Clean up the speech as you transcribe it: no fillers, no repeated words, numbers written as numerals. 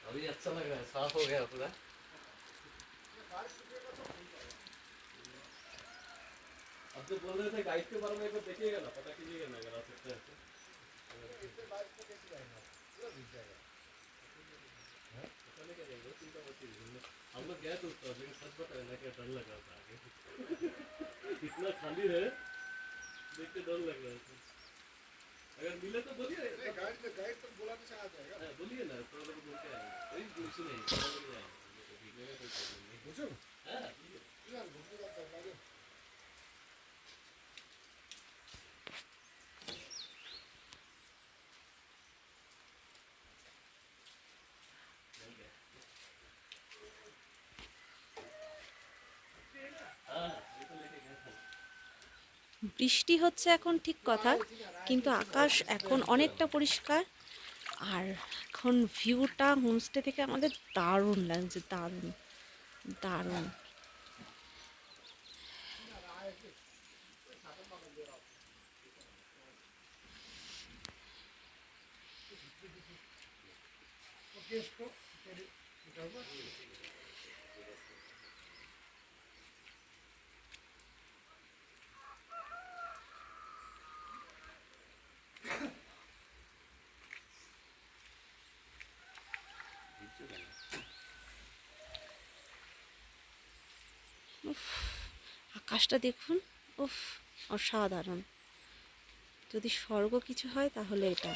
अभी अच्छा लग रहा है, साफ हो गया पूरा। अब तो बोल रहे थे गाइड के बारे में एक बार देखिएगा ना, पता कीजिएगा ना अगर आ सकते हैं तो। पता नहीं क्या जाएगा, चिंता मत कीजिए। हम लोग गए तो उसका, लेकिन सच बताए ना क्या डर लग रहा था आगे। इतना खाली है, देख के डर लग रहा था। अगर मिले तो बोलिए, गाइड तो बुलाने से आ जाएगा। बोलिए ना, तो लोग बोल के आएंगे, कोई कुछ नहीं, चला नहीं आएंगे, भीगने का कोई प्रॉब्लम नहीं। पूछो हाँ यार, घूमने का करवा दो। বৃষ্টি হচ্ছে এখন ঠিক কথা, কিন্তু আকাশ এখন অনেকটা পরিষ্কার। আর এখন ভিউটা হোমস্টে থেকে আমাদের দারুণ লাগছে, দারুণ দারুণ। উফ, আকাশটা দেখুন, উফ, অসাধারণ। যদি স্বর্গ কিছু হয় তাহলে এটা।